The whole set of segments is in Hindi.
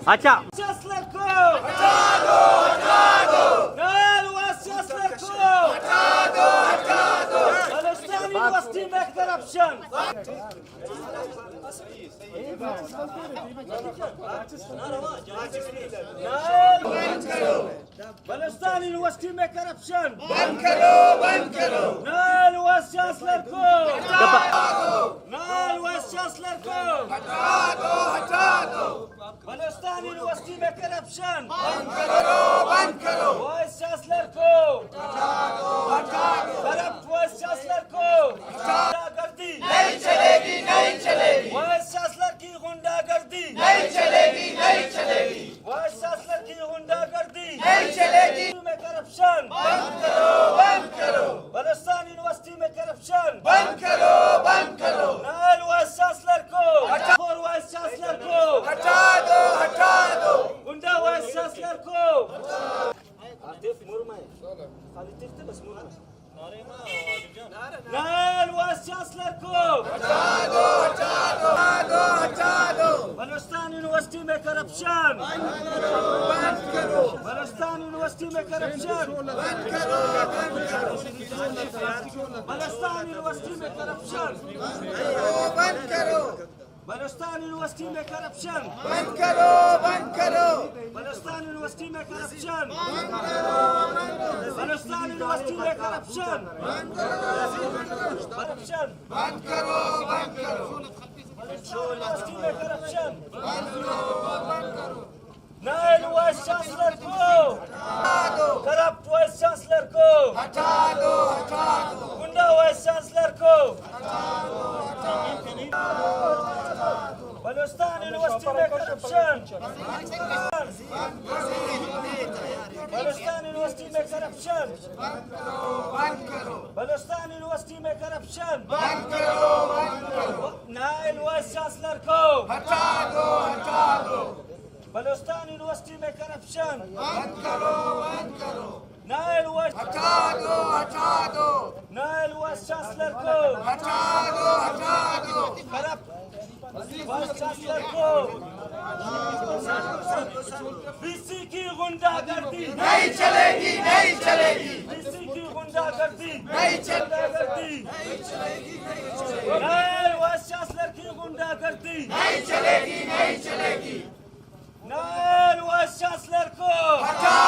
अच्छा यूनिवर्सिटी में करप्शन बलुस्तान यूनिवर्सिटी में करप्शन बंद करो नाल वाइस चांसलर को नाल वाइस चांसलर को हटा दो बलुस्तान यूनिवर्सिटी में करप्शन बंद करो वाइस चांसलर को हटा दो करप्ट वाइस चांसलर को गुंडागर्दी नहीं चलेगी वाइस चांसलर की गुंडागर्दी नहीं चलेगी वाइस चांसलर की गुंडागर्दी नहीं चलेगी में करप्शन बंद करो बलुस्तान यूनिवर्सिटी में करप्शन बंद करो नाल वाइस चांसलर को और वाइस चांसलर को हटा दो गुंडा वाइस चांसलर को आतिफ मुर्मू खाली तिरते बस मुर्मू नाल वाइस चांसलर को हटा दो बलुस्तान यूनिवर्सिटी में करप्शन बंद करो बलुस्तान यूनिवर्सिटी में करप्शन बंद करो बलुस्तान यूनिवर्सिटी में करप्शन बंद करो बलुस्तान यूनिवर्सिटी में करप्शन बलुस्तान यूनिवर्सिटी में करप्शन बंद करो यूनिवर्सिटी में करप्शन नाल वाइस चांसलर को करप्ट वाइस चांसलर को हटा दो गुंडा वाइस चांसलर को बलुस्तान यूनिवर्सिटी में करप्शन बलुस्तान यूनिवर्सिटी में करप्शन बलुस्तान यूनिवर्सिटी में करप्शन नाल वाइस चांसलर को हटा दो बलुस्तान यूनिवर्सिटी में करप्शन बंद करो नाल वाइस हटा दो नाल वाइस चांसलर को हटा दो करप्ट वाइस चांसलर को बीसी की गुंडागर्दी नहीं चलेगी बीसी की गुंडागर्दी नहीं चलेगी नाल वाइस चांसलर की गुंडागर्दी नहीं चलेगी नाल वाइस चांसलर को हटा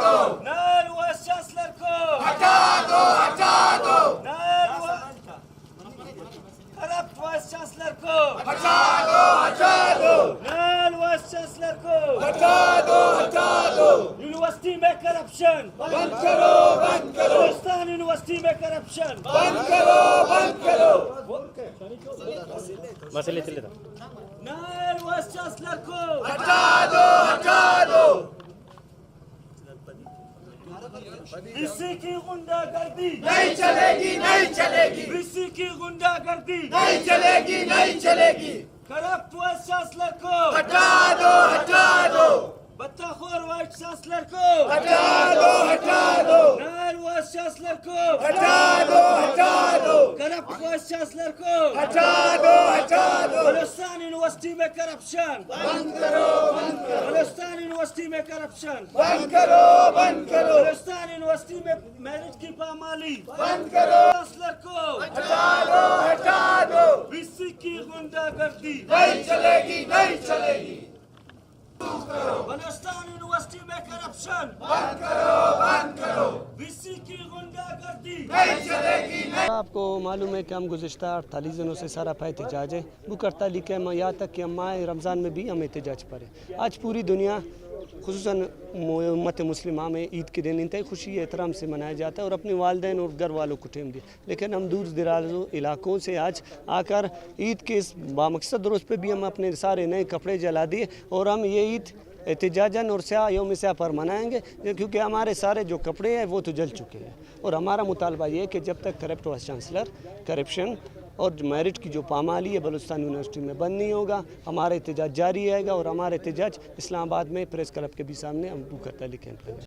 दो नाल वाइस चांसलर को हटा दो करप्ट वाइस चांसलर को हटा दो नाल वाइस चांसलर को हटा दो यूनिवर्सिटी में करप्शन बंद करो बलुस्तान यूनिवर्सिटी में करप्शन बंद करो मसले नाल वाइस चांसलर को हटा दो बीसी की गुंडागर्दी नहीं चलेगी बीसी की गुंडागर्दी नहीं चलेगी करप्ट वाइस चांसलर को हटा दो बत्ताखोर वाइस चांसलर को हटा दो नाल वाइस चांसलर को हटा दो करप्ट वाइस चांसलर को हटा दो बलुस्तान यूनिवर्सिटी में करप्शन बंद करो बलुस्तान यूनिवर्सिटी में करप्शन बंद करो बलुस्तान यूनिवर्सिटी में मेरिट की पामाली बंद करो चांसलर को हटा दो बीसी की गुंडागर्दी नहीं चलेगी बलुस्तान यूनिवर्सिटी में करप्शन बंद करो बीसी की गुंडागर्दी नहीं चलेगी आपको मालूम है कि हम गुज़िश्ता 48 दिनों से सारा एहतजाज है बुक तारीख है यहाँ तक कि हम रमज़ान में भी हम एहतजाज पर है। आज पूरी दुनिया खुसूसन उम्मत मुस्लिमा में ईद के दिन इंतहाई खुशी एहतराम से मनाया जाता है और अपने वालिदैन और घर वालों को टाइम दिए, लेकिन हम दूर दराज इलाकों से आज आकर ईद के इस बामकसद रोज़ पे भी हम अपने सारे नए कपड़े जला दिए और हम ये ईद एहतजाजन और स्याह योम स्याह पर मनाएंगे, क्योंकि हमारे सारे जो कपड़े हैं वो तो जल चुके हैं। और हमारा मुतालबा ये है कि जब तक करप्ट वाइस चांसलर करप्शन और मेरिट की जो पामाली है बलूचिस्तान यूनिवर्सिटी में बंद नहीं होगा, हमारा एहतजाज जारी रहेगा। और हमारा एहतजाज इस्लामाबाद में प्रेस क्लब के भी सामने हम बुक करता लिखें।